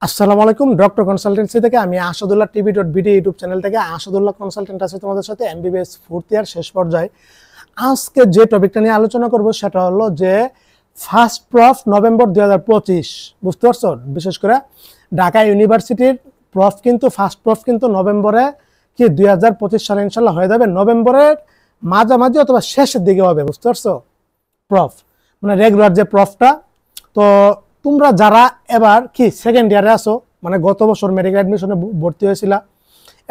আসসালামু আলাইকুম, doctor consultancy থেকে আমি আসাদুল্লাহ টিভি.বিডি ইউটিউব চ্যানেল থেকে আসাদুল্লাহ কনসালটেন্ট আছে তোমাদের সাথে এমবিবিএস ফোর্থ ইয়ার শেষ পর্যায়ে। আজকে যে টপিকটা নিয়ে আলোচনা করব সেটা হলো যে ফার্স্ট প্রফ নভেম্বর 2025, বুঝতে পারছো? বিশেষ করে ঢাকা ইউনিভার্সিটির প্রফ কিন্তু ফার্স্ট প্রফ কিন্তু নভেম্বরে কি 2025 সালে ইনশাল্লাহ হয়ে যাবে। নভেম্বরের মাঝামাঝি অথবা শেষের দিকে হবে, বুঝতে পারছো? প্রফ মানে রেগুলার যে প্রফটা। তো তোমরা যারা এবার কি সেকেন্ড ইয়ারে আসো, মানে গত বছর মেডিকেল অ্যাডমিশনে ভর্তি হয়েছিল,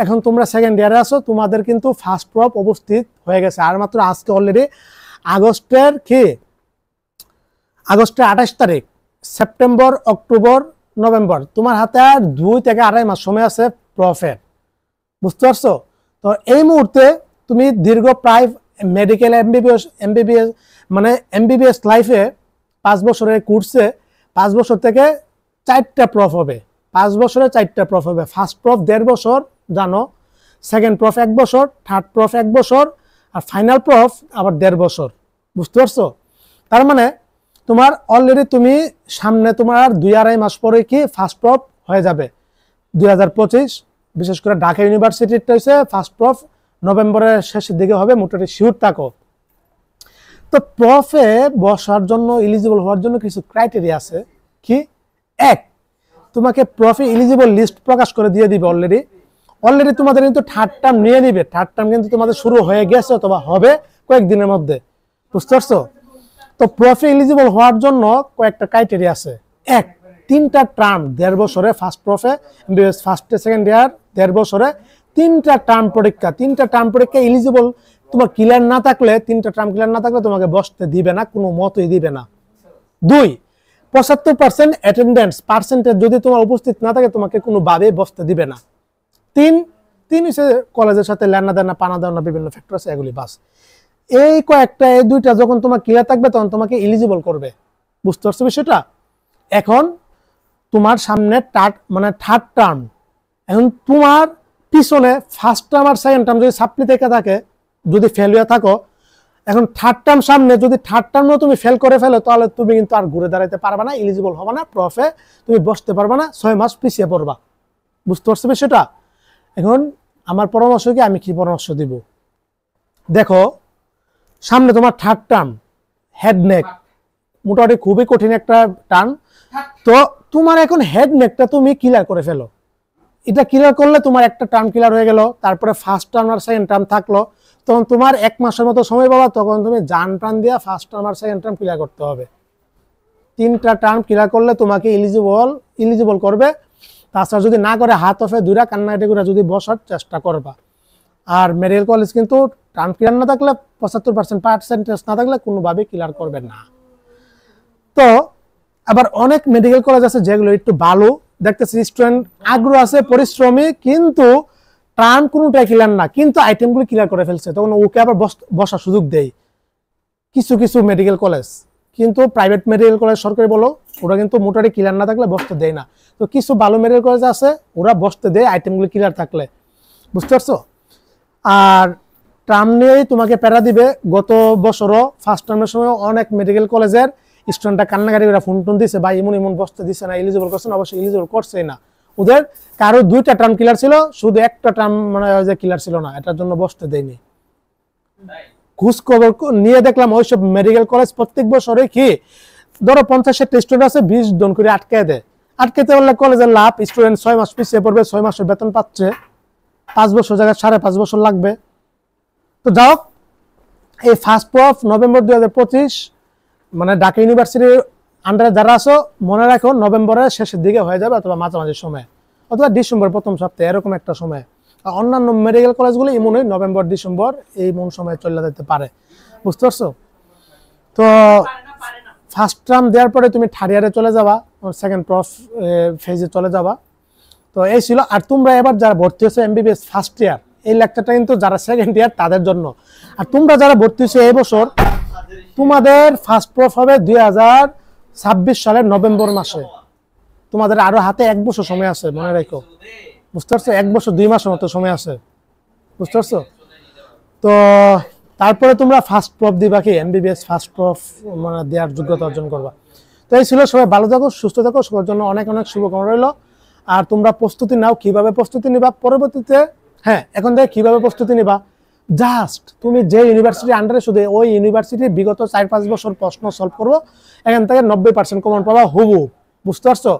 এখন তোমরা সেকেন্ড ইয়ারে আসো, তোমাদের কিন্তু ফার্স্ট প্রফ উপস্থিত হয়ে গেছে। আর মাত্র আজকে অলরেডি আগস্টের 28 তারিখ, সেপ্টেম্বর, অক্টোবর, নভেম্বর, তোমার হাতে আর 2 থেকে 2.5 মাস সময় আছে প্রফের, বুঝতে পারছো? তো এই মুহূর্তে তুমি দীর্ঘ প্রায় মেডিকেল এমবিবিএস মানে এমবিবিএস লাইফে 5 বছরের কোর্সে 5 বছর থেকে 4টা প্রফ হবে। 5 বছরে 4টা প্রফ হবে। ফার্স্ট প্রফ 1.5 বছর জানো, সেকেন্ড প্রফ 1 বছর, থার্ড প্রফ 1 বছর, আর ফাইনাল প্রফ আবার 1.5 বছর, বুঝতে পারছো? তার মানে তোমার অলরেডি তুমি সামনে তোমার 2-2.5 মাস পরে কি ফার্স্ট প্রফ হয়ে যাবে 2025। বিশেষ করে ঢাকা ইউনিভার্সিটিটা হচ্ছে ফার্স্ট প্রফ নভেম্বরের শেষের দিকে হবে, মোটামুটি শিওর থাকো। তো প্রফে বসার জন্য, এলিজিবল হওয়ার জন্য কিছু ক্রাইটেরিয়া আছে। কি? এক, তোমাকে প্রফে এলিজিবল লিস্ট প্রকাশ করে দিয়ে দিবে অলরেডি তোমাদের কিন্তু থার্ড টার্ম নিয়ে নিবে। থার্ড টার্ম কিন্তু তোমাদের শুরু হয়ে গেছে অথবা হবে কয়েকদিনের মধ্যে, বুঝতে পারছো? তো প্রফে এলিজিবল হওয়ার জন্য কয়েকটা ক্রাইটেরিয়া আছে। এক, 3টা টার্ম 1.5 বছরে first prof MBBS first second year 1.5 বছরে 3টা টার্ম পরীক্ষা। 3টা টার্ম পরীক্ষা এলিজিবল তোমার ক্লিয়ার না থাকলে, 3টা টার্ম ক্লিয়ার না থাকলে তোমাকে বসতে দিবে না, কোনো মতই দিবে না। 2, 75% অ্যাটেন্ডেন্স পার্সেন্টেজ যদি তোমার উপস্থিত না থাকে তোমাকে কোনোভাবে বসতে দিবে না। 3 হচ্ছে কলেজের সাথে লেনা দেনা পানা দেনা বিভিন্ন ফ্যাক্টর আছে, এগুলি বাস। এই কয়েকটা, এই 2টা যখন তোমার ক্লিয়ার থাকবে তখন তোমাকে এলিজিবল করবে, বুঝতে পারছো বিষয়টা? এখন তোমার সামনে থার্ড টার্ম, এখন তোমার পিছনে ফার্স্ট টার্ম আর সেকেন্ড টার্ম যদি সাপ্লি থেকে থাকে, যদি ফেল হয়ে থাকো, এখন থার্ড টার্ম সামনে, যদি থার্ড টার্মও তুমি ফেল করে ফেলো তাহলে তুমি কিন্তু আর ঘুরে দাঁড়াইতে পারবা না, এলিজিবল হবে না, প্রফে তুমি বসতে পারবা না, 6 মাস পিছিয়ে পড়বা, বুঝতে পারছো বিষয়টা? এখন আমার পরামর্শ কি, আমি কি পরামর্শ দিব? দেখো, সামনে তোমার থার্ড টার্ম, হেড নেক, মোটামুটি খুবই কঠিন একটা টার্ম। তো তোমার এখন হেড নেকটা তুমি ক্লিয়ার করে ফেলো। এটা ক্লিয়ার করলে তোমার একটা টার্ম ক্লিয়ার হয়ে গেল, তারপরে ফার্স্ট টার্ম আর সেকেন্ড টার্ম থাকলো, তখন তোমার 1 মাসের মতো সময় পাবা, তখন তুমি জান প্রাণ দিয়ে ফার্স্ট টার্ম আর সেকেন্ড টার্ম ক্লিয়ার করতে হবে। 3টা টার্ম ক্লিয়ার করলে তোমাকে এলিজিবল করবে। তাছাড়া যদি না করে হাত অফে দুইটা কান্নাকাটি করে যদি বসার চেষ্টা করবা। আর মেডিকেল কলেজ কিন্তু টার্ম ক্লিয়ার না থাকলে, 75% পার্সেন্টেজ না থাকলে কোনোভাবে ক্লিয়ার করবে না। তো আবার অনেক মেডিকেল কলেজ আছে যেগুলো একটু ভালো দেখতেছি, স্টুডেন্ট আগ্রহ আছে, পরিশ্রমী, কিন্তু টার্ম কোনোটাই ক্লিয়ার না, কিন্তু আইটেমগুলো ক্লিয়ার করে ফেলছে, তখন ওকে আবার বসার সুযোগ দেয় কিছু মেডিকেল কলেজ। কিন্তু প্রাইভেট মেডিকেল কলেজ, সরকারি বলো, ওরা কিন্তু মোটামুটি ক্লিয়ার না থাকলে বসতে দেয় না। তো কিছু ভালো মেডিকেল কলেজ আছে, ওরা বসতে দেয় আইটেমগুলো ক্লিয়ার থাকলে, বুঝতে পারছো? আর টার্ম নিয়েই তোমাকে প্যারা দিবে। গত বছরও ফার্স্ট টার্মের সময় অনেক মেডিকেল কলেজের স্টুডেন্টরা কান্নাকাটি করে ফোন দিছে, ভাই এমন বসতে দিচ্ছে না, এলিজিবল করছে না। অবশ্যই এলিজিবল করছেই না, ওদের কারো 2টা টার্ম ক্লিয়ার ছিল, শুধু একটা টার্ম মানে যে ক্লিয়ার ছিল না, এটার জন্য বসতে দেয়নি। ঘুষ খবর নিয়ে দেখলাম ওইসব মেডিকেল কলেজ প্রত্যেক বছরে কি ধরো 50-60 স্টুডেন্ট আছে, 20 জন করে আটকে দেয়। আটকেতে বললে কলেজের লাভ, স্টুডেন্ট 6 মাস পিছিয়ে পড়বে, 6 মাসের বেতন পাচ্ছে, 5 বছর জায়গায় 5.5 বছর লাগবে। তো যাও, এই ফার্স্ট প্রফ নভেম্বর 2025 মানে ঢাকা ইউনিভার্সিটির আন্ডারে যারা আছো, মনে রাখো নভেম্বরের শেষের দিকে হয়ে যাবে, অথবা মাঝামাঝি সময়, অথবা ডিসেম্বর প্রথম সপ্তাহে, এরকম একটা সময়। অন্যান্য মেডিকেল কলেজগুলো এমন নভেম্বর ডিসেম্বর এই সময় চলে যেতে পারে, বুঝতে পারছো? তো ফার্স্ট টার্ম দেওয়ার পরে তুমি থার্ড ইয়ারে চলে যাবা, সেকেন্ড প্রফ ফেজে চলে যাবা। তো এই ছিল। আর তোমরা এবার যারা ভর্তি হয়েছে এমবিবিএস ফার্স্ট ইয়ার, এই লেকচারটা কিন্তু যারা সেকেন্ড ইয়ার তাদের জন্য। আর তোমরা যারা ভর্তি হয়েছে এই বছর, তোমাদের ফার্স্ট প্রফ হবে 2026 সালের নভেম্বর মাসে। তোমাদের আরো হাতে 1 বছর সময় আছে, মনে রাখো, বুঝতে পারছো? 1 বছর 2 মাসের মতো সময় আছে, বুঝতে পারছো? তো তারপরে তোমরা ফার্স্ট প্রফ দিবা কি এমবিবিএস ফার্স্ট প্রফ মানে দেওয়ার যোগ্যতা অর্জন করবা। তো এই ছিল, সবাই ভালো থাকো, সুস্থ থাকো, সবার জন্য অনেক অনেক শুভকামনা রইল। আর তোমরা প্রস্তুতি নাও, কিভাবে প্রস্তুতি নিবা পরবর্তীতে, হ্যাঁ এখন থেকে কিভাবে প্রস্তুতি নিবা, জাস্ট তুমি যে ইউনিভার্সিটির আন্ডারে শুধু ওই ইউনিভার্সিটির বিগত 4-5 বছর প্রশ্ন সলভ করবো, এখান থেকে 90% কমন পাবা হুবু। বুঝতে পারছো?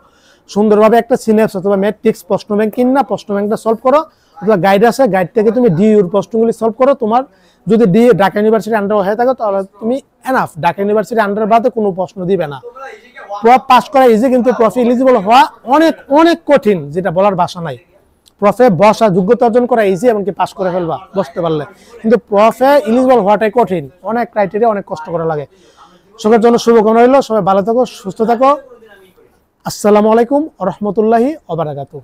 সুন্দরভাবে একটা সিনেপস অথবা ম্যাট্রিক্স প্রশ্ন ব্যাংক কিনা প্রশ্ন ব্যাংকটা সলভ করো, অথবা গাইড আছে, গাইড থেকে তুমি ডিইউর প্রশ্নগুলি সলভ করো। তোমার যদি ঢাকা ইউনিভার্সিটির আন্ডার হয়ে থাকে তাহলে তুমি এনাফ, ঢাকা ইউনিভার্সিটির আন্ডার বাদে কোনো প্রশ্ন দিবে না। প্রফ পাস করা ইজি, কিন্তু প্রফে এলিজিবল হওয়া অনেক অনেক কঠিন, যেটা বলার ভাষা নাই। প্রফে বসা, যোগ্যতা অর্জন করা ইজি, এমনকি পাস করে ফেলবা বসতে পারলে, কিন্তু প্রফে এলিজিবল হওয়াটাই কঠিন, অনেক ক্রাইটেরিয়া, অনেক কষ্ট করা লাগে। সবার জন্য শুভকামনা রইল, সবাই ভালো থাকো, সুস্থ থাকো। আসসালামু আলাইকুম ওয়া রাহমাতুল্লাহি ওয়া বারাকাতুহু।